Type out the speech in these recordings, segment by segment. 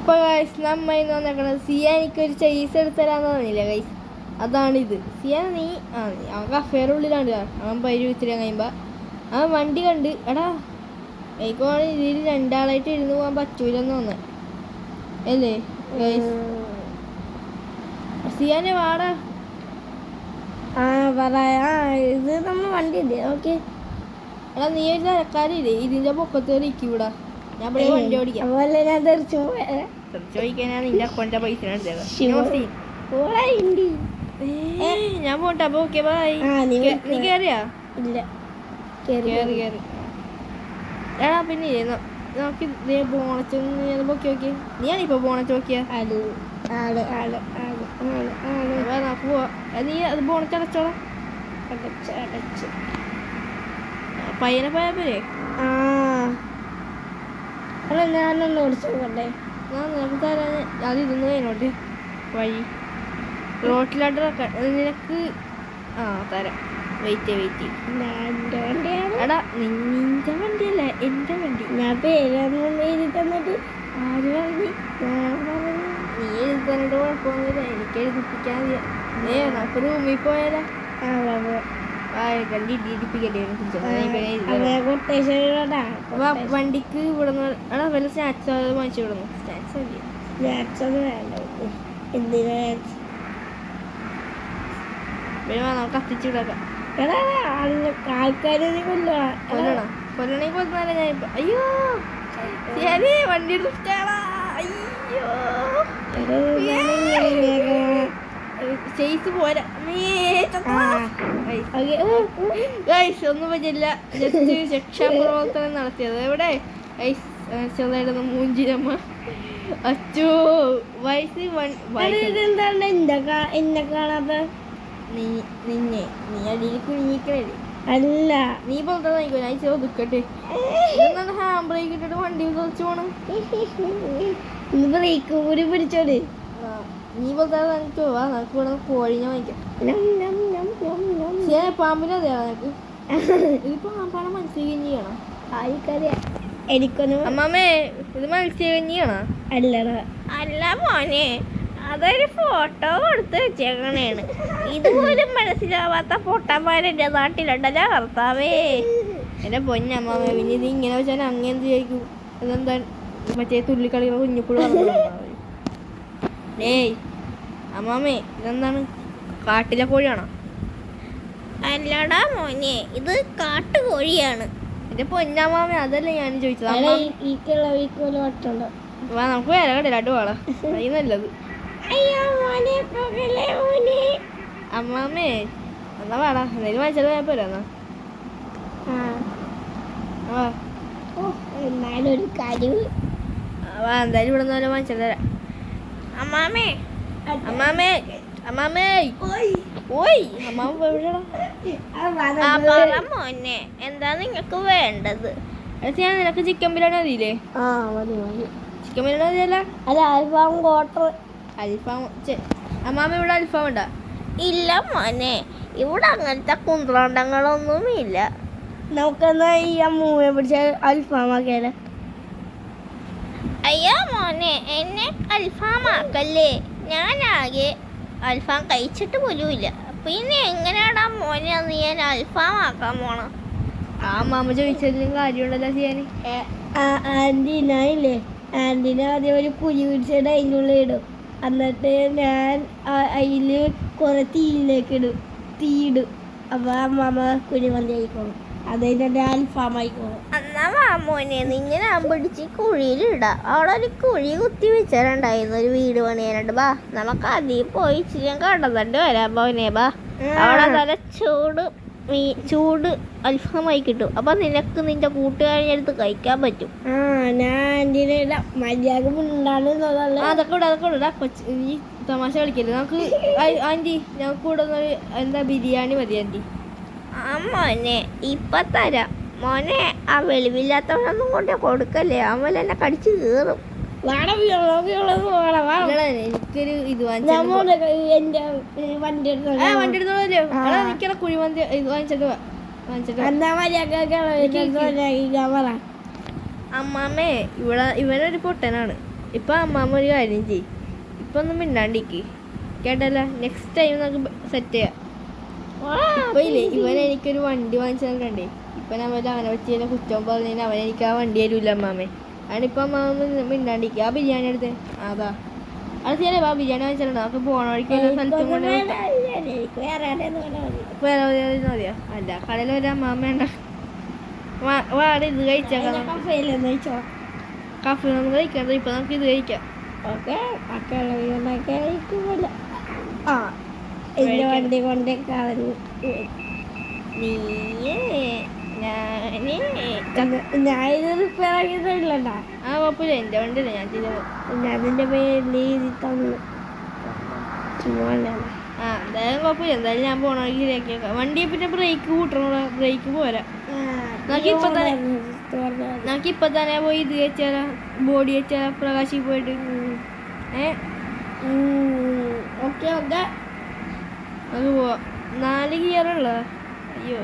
അപ്പൊ ഗൈസ് നമ്മ ഇന്ന് വന്നേക്കണത് സിയ എനിക്കൊരു ചെയ്സ് എടുത്തരാന്ന് പറഞ്ഞില്ലേ ഗൈസ്, അതാണിത്. സിയ നീ അവൻ കഫേയുടെ ഉള്ളിലാണ്. അവൻ പൈര് വിത്തിരി കഴിയുമ്പോ അവൻ വണ്ടി കണ്ട് എടാ എനിക്ക് ഇതിൽ രണ്ടാളായിട്ട് ഇരുന്ന് പോകാൻ പറ്റൂലെന്ന് തോന്നുന്നു അല്ലേ ഗൈസ്? സിയാനെ വാടാ. ഇത് നമ്മൾ വണ്ടി ഇല്ലേ? ഓക്കെ എടാ നീ ഒരു തരക്കാരില്ലേ ഇതിന്റെ പൊക്കത്ത് ഇരിക്കൂടാ. ഞാൻ ഇവിടെ വണ്ടി ഓടിക്കാം. ഞാൻ തെറിച്ചു ചോദിക്കാനാണ് നിന്റെ അക്കൗണ്ടിന്റെ പൈസ ഞാൻ പോട്ടെ. അപ്പൊ ഓക്കെ ബൈ. നീ കേറിയാ? ഇല്ല കേറി എടാ പിന്നെ നോക്കി ബോണച്ചൊന്ന് പൊക്കി നോക്കി. നീയാണിപ്പോ ബോണച്ച് നോക്കിയാ? നമുക്ക് പോവാ. നീ അത് ബോണച്ച് അടച്ചോളാം. പയ്യനെ പോയാ പോരെ? ഞാനൊന്ന് ഓടിച്ചു നോക്കട്ടെ. നമുക്ക് തരാൻ അതിരുന്നു അതിനോട്ട് വഴി റോട്ടിലോട്ട് നിനക്ക് തരാം. വെയിറ്റ് എടാ നിന്റെ വണ്ടിയല്ല എന്റെ വണ്ടി. ഞാൻ പേരൊന്നും എഴുതി തന്നിട്ട് ആര് പറഞ്ഞു? നീ എഴുതി തന്നിട്ട് കുഴപ്പമൊന്നുമില്ല, എനിക്ക് എഴുതിപ്പിക്കാൻ നമുക്ക് റൂമിൽ പോയാലോ? വണ്ടിക്ക് ഇവിടുന്ന് എടാ വല്ല സ്നാക്സ് വാങ്ങിച്ചു വിടുന്നു. സ്നാക്സ് നമുക്ക് കത്തിച്ചു വിടാം. ആൾക്കാരെ കൊല്ലണേ കൊന്നാലേ ഞാൻ ഇപ്പൊ. അയ്യോ ശരി വണ്ടി എടുത്താളാ. അയ്യോ ചെയ്സ് പോരാ. ഒന്നും പറ്റില്ല, ജസ്റ്റ് രക്ഷാപ്രവർത്തനം നടത്തിയത്. എവിടെ ചെറുതായിട്ടൊന്ന് മൂഞ്ചിരമ്മ. അച്ചോ വയസ്സ് എന്നെ കാണാത്ത നിന്നെ നീ അടിയിൽ കുഞ്ഞിക്കണേ. അല്ല നീ പോലത്തെ നോക്കോ. ഞാൻ ചോദിക്കട്ടെ ഹാൻഡ് ബ്രേക്ക് ഇട്ടിട്ട് വണ്ടി കുറച്ച് പോണം. ബ്രേക്ക് കൂടി പിടിച്ചോട്. നീ പോലത്തെ നമുക്ക് പോവാ. നമുക്ക് ഇവിടെ കോഴിഞ്ഞ വാങ്ങിക്കാം. പാമ്പിനെ അറിയാം നിനക്ക്? ഇതിപ്പോ പാമ്പാണ് മത്സ്യകഞ്ഞി ചെയ്യണം. എനിക്കൊന്നും അമ്മാമേ ഇത് മത്സ്യകഞ്ഞി ചെയ്യണം. അല്ല മോനെ, അതൊരു ഫോട്ടോ കൊടുത്ത് വെച്ചേക്കണേണ്. ഇതുപോലും മനസ്സിലാവാത്ത പൊട്ടന്മാരെന്റെ നാട്ടിലുണ്ടല്ലോ കർത്താവേ. എന്റെ പൊന്നമ്മാമേ പിന്നെ ഇത് ഇങ്ങനെ വെച്ചാൽ അങ്ങനെ എന്ത് ചോദിക്കും? ഇതെന്താ മറ്റേ തുള്ളിക്കളികളെ കുഞ്ഞിക്കുള്ള ഏയ് അമ്മാമേ ഇതെന്താണ്? കാട്ടിലെ കോഴിയാണോ? അല്ലടാ മോനെ, ഇത് കാട്ടുകോഴിയാണ്. എന്റെ പൊന്നമ്മാമേ അതല്ലേ ഞാൻ ചോദിച്ചത്. വാ നമുക്ക് വേറെ കടയിലാട്ട് പോളാ. അത് നല്ലത്. അമ്മാമേ എന്നാ വേടാ എന്തായാലും വാങ്ങിച്ചത് പോയാ പോരാ. എന്നാലും കാര്യം എന്തായാലും ഇവിടെ നിന്ന് വാങ്ങിച്ചത് തരാം. അമ്മാമേ ഓയ് അമ്മാമ എവിടെയാടാ? മോനെ എന്താ നിങ്ങക്ക് വേണ്ടത്? ഞാൻ നിനക്ക് ചിക്കൻ ബിരിയാണി മതിയില്ലേ? ചിക്കൻ ബിരിയാണി മതിയല്ല? അല്ല അൽഫാം ക്വാർട്ടർ. അൽഫാം അമ്മാമ ഇവിടെ അൽഫാം ഉണ്ടാ? ഇല്ല മോനെ, ഇവിടെ അങ്ങനത്തെ കുന്ത്രണ്ടങ്ങളൊന്നുമില്ല. നമുക്കെന്നാ ഈ അമ്മൂമ്മയെ പിടിച്ച അൽഫാമാക്കിയാലേ? അയ്യോ മോനെ, എന്നെ അൽഫാമാക്കല്ലേ. ഞാനാകെ അൽഫാം കഴിച്ചിട്ട് പോലുമില്ല. പിന്നെ എങ്ങനെയാടാ മോനെ നീ ഞാൻ അൽഫാമാക്കാൻ പോണം? ആ അമ്മാമ ചോദിച്ചതിലും കാര്യമുണ്ടല്ലോ ചെയ്യാൻ. ആൻറ്റീനായില്ലേ, ആൻറ്റീന ആദ്യം ഒരു കുഴി പിടിച്ചിട്ട് അതിൻ്റെ ഉള്ളിൽ ഇടും. എന്നിട്ട് ഞാൻ അതിൽ കുറെ തീയിടും. അപ്പോൾ അമ്മാമ കുഴിമന്തി ആയിക്കോളും. അതെന്നെ അൽഫാം ആയിക്കോളും. എന്നാ മാമോനെ നിങ്ങനെ പിടിച്ച് കുഴിയിലിടാം. അവിടെ ഒരു കുഴി കുത്തി വെച്ചാലുണ്ടായിരുന്നു ഒരു വീട് പണിയാനുണ്ട്. ബാ നമുക്ക് അതിൽ പോയി ഇച്ചിരി കടന്നിട്ട് വരാം മോനെ. ബാ അവിടെ നല്ല ചൂട് അൽഫാമായി കിട്ടും. അപ്പൊ നിനക്ക് നിന്റെ കൂട്ടുകാരുടെ അടുത്ത് കഴിക്കാൻ പറ്റും. അതൊക്കെ ഈ തമാശ കളിക്കല്ലേ. നമുക്ക് ആന്റി ഞങ്ങൾക്ക് കൂടെ എന്താ ബിരിയാണി മതി ആന്റി. മോനെ ഇപ്പൊ തരാം മോനെ. ആ വെളിവില്ലാത്തവനൊന്നും കൊണ്ട് കൊടുക്കല്ലേ, അവൻ എന്നെ കടിച്ചു കീറും. എനിക്കൊരു ഇത് വണ്ടി എടുത്തോളൂ. കുഴിമന്തി ഇത് വാങ്ങിച്ചിട്ട് അമ്മാമേ ഇവനൊരു പൊട്ടനാണ്. ഇപ്പൊ അമ്മാമ്മ ഒരു കാര്യം ചെയ്യും, ഇപ്പൊ ഒന്നും മിണ്ടാണ്ടിക്ക് കേട്ടല്ല. നെക്സ്റ്റ് ടൈം നമുക്ക് സെറ്റ് ചെയ്യാം. ഇപ്പൊ ഇല്ലേ ഇവൻ എനിക്കൊരു വണ്ടി വാങ്ങിച്ചു തന്നിട്ടുണ്ടേ. ഇപ്പൊ നമ്മൾ അങ്ങനെ വെച്ച് കുറ്റം പറഞ്ഞാൽ അവൻ എനിക്ക് ആ വണ്ടി തരൂല അമ്മാമ്മേ. അതിനിപ്പൊ അമ്മാമ്മ മിണ്ടാണ്ടിക്ക്. ആ ബിരിയാണി എടുത്ത് അതാ അത് ചെയ്യാനേ ആ ബിരിയാണി വാങ്ങിച്ചിട്ടുണ്ടോ? നമുക്ക് പോണ വഴിക്ക് സ്ഥലത്തും കൊണ്ട് മതിയോ? അല്ല കടയിൽ ഒരു അമ്മാമ്മ വേണ്ട. വാട ഇത് കഴിച്ചേക്കാം. കഫേ നമുക്ക് കഴിക്കണ്ട. ഇപ്പൊ നമുക്ക് ഇത് കഴിക്കാം. എന്റെ വണ്ടി കൊണ്ട് കളഞ്ഞു. ഞാനിത് റിപ്പയർ ആക്കിയിട്ടില്ലണ്ടാ. ആ കുഴപ്പമില്ല, എന്റെ വണ്ടിയല്ലേ ഞാൻ ചെയ്തത്. അതിന്റെ പേര് തന്നു. ആ എന്തായാലും കുഴപ്പമില്ല. എന്തായാലും ഞാൻ പോണ വഴിക്ക് ശരിയാക്കിയേക്കാം. വണ്ടിയെ പിന്നെ ബ്രേക്ക് കൂട്ടണോടാ. ബ്രേക്ക് പോരാ. നമുക്ക് ഇപ്പൊ തന്നെ പോയി ഇത് വെച്ചാലാ, ബോഡി വെച്ചാലാ പ്രകാശിൽ പോയിട്ട്. ഓക്കെ ഓക്കെ നമുക്ക് പോവാം. 4 ഗിയറുള്ള. അയ്യോ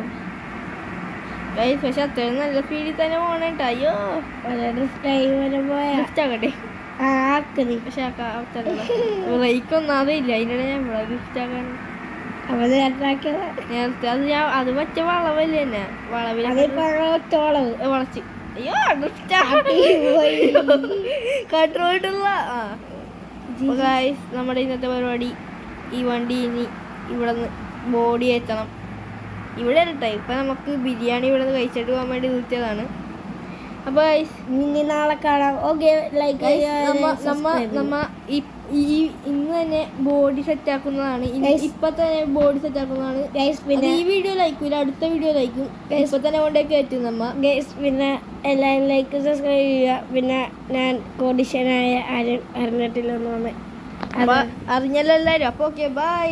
ഗൈസ്, പക്ഷെ അത്രയും നല്ല സ്പീഡിൽ തന്നെ പോണേട്ടാ. അയ്യോ ലിഫ്റ്റ് ആക്കട്ടെ. പക്ഷെ ബ്രേക്ക് ഒന്നും അറിയില്ല. അതിനിടെ ഞാൻ ലിഫ്റ്റ് ആക്കാൻ നേരത്തെ അത് മറ്റേ വളവല്ലേ തന്നെ. വളച്ച് അയ്യോ കൺട്രോളിട്ടുള്ള. ഗൈസ്, നമ്മുടെ ഇന്നത്തെ പരിപാടി ഈ വണ്ടി ഇനി ഇവിടെ നിന്ന് ബോഡി എത്തണം. ഇവിടെ ഇരട്ടെ. ഇപ്പൊ നമുക്ക് ബിരിയാണി ഇവിടെ നിന്ന് കഴിച്ചിട്ട് പോകാൻ വേണ്ടി നിർത്തിയതാണ്. അപ്പൊ ഇനി നാളെ കാണാം. ഓക്കെ ലൈക്ക് ഇന്ന് തന്നെ ബോഡി സെറ്റ് ആക്കുന്നതാണ്. ഇപ്പൊ തന്നെ ബോഡി സെറ്റ് ആക്കുന്നതാണ്. പിന്നെ ഈ വീഡിയോ ലൈക്കൂല, അടുത്ത വീഡിയോ ലൈക്കും. ഇപ്പൊ തന്നെ കൊണ്ടേ കയറ്റും നമ്മ. പിന്നെ എല്ലാവരും ലൈക്ക് സബ്സ്ക്രൈബ് ചെയ്യുക. പിന്നെ ഞാൻ കോടീശ്വരനായ ആരും അറിഞ്ഞിട്ടില്ലെന്നാണ് അറിഞ്ഞല്ലോ എല്ലാവരും. അപ്പൊ ഓക്കെ ബൈ.